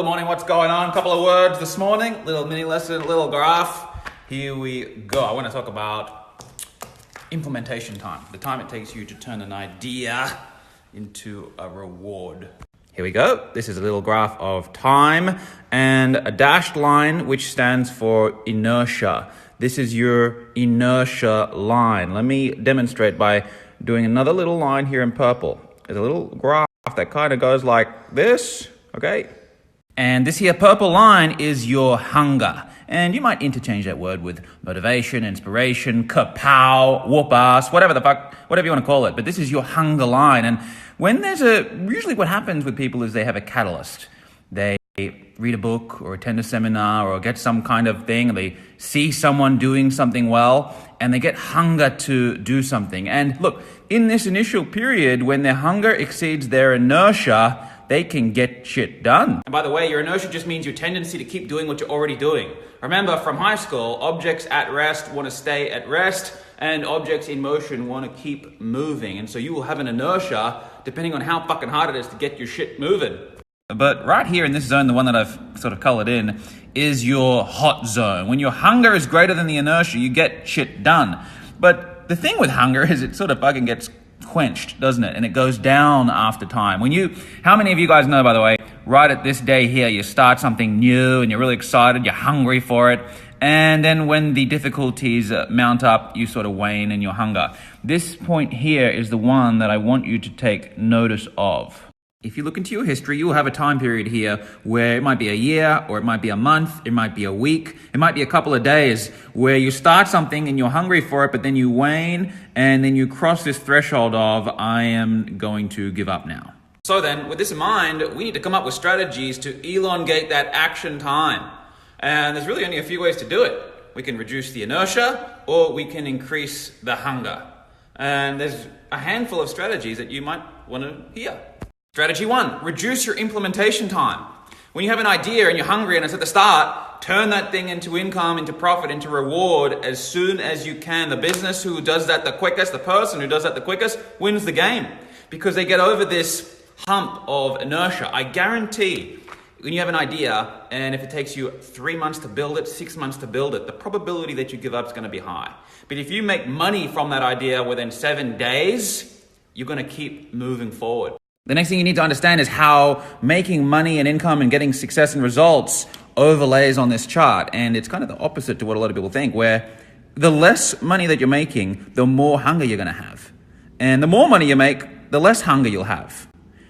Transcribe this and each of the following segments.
Good morning, what's going on? Couple of words this morning, little mini lesson, little graph. Here we go. I want to talk about implementation time, the time it takes you to turn an idea into a reward. Here we go. This is a little graph of time and a dashed line which stands for inertia. This is your inertia line. Let me demonstrate by doing another little line here in purple. There's a little graph that kind of goes like this, okay? And this here purple line is your hunger. And you might interchange that word with motivation, inspiration, kapow, whoop ass, whatever you want to call it. But this is your hunger line. And when usually what happens with people is they have a catalyst. They read a book or attend a seminar or get some kind of thing. They see someone doing something well and they get hunger to do something. And look, in this initial period, when their hunger exceeds their inertia, they can get shit done. And by the way, your inertia just means your tendency to keep doing what you're already doing. Remember from high school, objects at rest want to stay at rest and objects in motion want to keep moving. And so you will have an inertia depending on how fucking hard it is to get your shit moving. But right here in this zone, the one that I've sort of colored in, is your hot zone. When your hunger is greater than the inertia, you get shit done. But the thing with hunger is it sort of fucking gets quenched, doesn't it? And it goes down after time. How many of you guys know, by the way, right at this day here, you start something new and you're really excited, you're hungry for it. And then when the difficulties mount up, you sort of wane in your hunger. This point here is the one that I want you to take notice of. If you look into your history, you'll have a time period here where it might be a year, or it might be a month, it might be a week, it might be a couple of days where you start something and you're hungry for it, but then you wane and then you cross this threshold of, I am going to give up now. So then, with this in mind, we need to come up with strategies to elongate that action time. And there's really only a few ways to do it. We can reduce the inertia or we can increase the hunger. And there's a handful of strategies that you might want to hear. Strategy 1, reduce your implementation time. When you have an idea and you're hungry and it's at the start, turn that thing into income, into profit, into reward as soon as you can. The business who does that the quickest, the person who does that the quickest wins the game because they get over this hump of inertia. I guarantee when you have an idea and if it takes you 3 months to build it, 6 months to build it, the probability that you give up is going to be high. But if you make money from that idea within 7 days, you're going to keep moving forward. The next thing you need to understand is how making money and income and getting success and results overlays on this chart. And it's kind of the opposite to what a lot of people think, where the less money that you're making, the more hunger you're going to have. And the more money you make, the less hunger you'll have.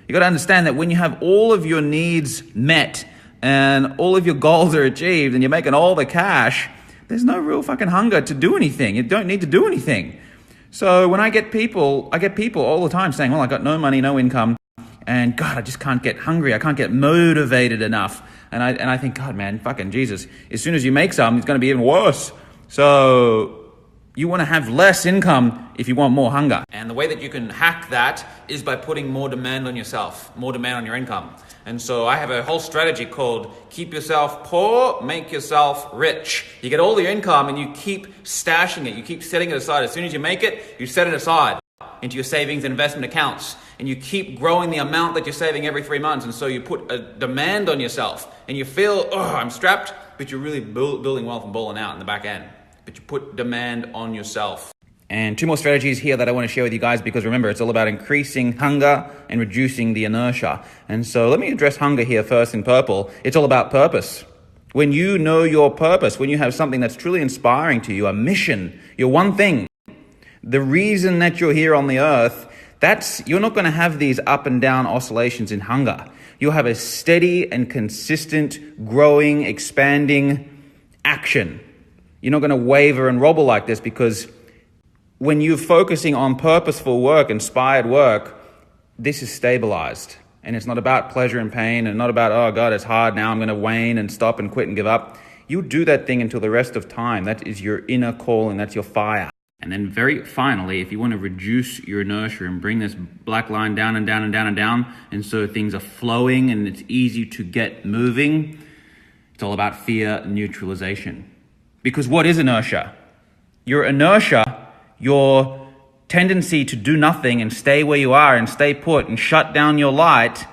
You got to understand that when you have all of your needs met and all of your goals are achieved and you're making all the cash, there's no real fucking hunger to do anything. You don't need to do anything. So when I get people all the time saying, well, I got no money, no income, and God, I just can't get hungry. I can't get motivated enough. And I think, God, man, fucking Jesus, as soon as you make some, it's going to be even worse. So you want to have less income if you want more hunger. And the way that you can hack that is by putting more demand on yourself, more demand on your income. And so I have a whole strategy called keep yourself poor, make yourself rich. You get all your income and you keep stashing it. You keep setting it aside. As soon as you make it, you set it aside into your savings and investment accounts. And you keep growing the amount that you're saving every 3 months. And so you put a demand on yourself. And you feel, I'm strapped, but you're really building wealth and balling out in the back end. But you put demand on yourself. And 2 more strategies here that I want to share with you guys, because remember, it's all about increasing hunger and reducing the inertia. And so let me address hunger here first in purple. It's all about purpose. When you know your purpose, when you have something that's truly inspiring to you, a mission, your one thing, the reason that you're here on the earth, you're not going to have these up and down oscillations in hunger. You'll have a steady and consistent, growing, expanding action. You're not going to waver and wobble like this, because when you're focusing on purposeful work, inspired work, this is stabilized. And it's not about pleasure and pain and not about, oh God, it's hard now, I'm going to wane and stop and quit and give up. You do that thing until the rest of time. That is your inner calling. That's your fire. And then very finally, if you want to reduce your inertia and bring this black line down and down and down and down, and so things are flowing and it's easy to get moving, it's all about fear neutralization. Because what is inertia? Your inertia, your tendency to do nothing and stay where you are and stay put and shut down your light,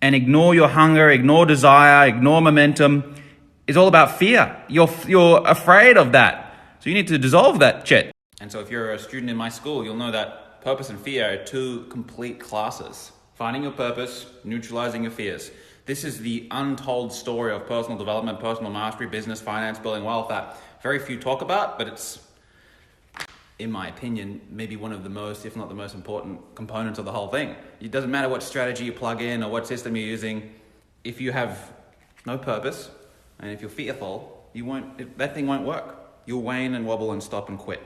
and ignore your hunger, ignore desire, ignore momentum is all about fear. You're afraid of that. So you need to dissolve that shit. And so if you're a student in my school, you'll know that purpose and fear are two complete classes. Finding your purpose, neutralizing your fears. This is the untold story of personal development, personal mastery, business, finance, building wealth that very few talk about, but it's, in my opinion, maybe one of the most, if not the most important components of the whole thing. It doesn't matter what strategy you plug in or what system you're using. If you have no purpose and if you're fearful, that thing won't work. You'll wane and wobble and stop and quit.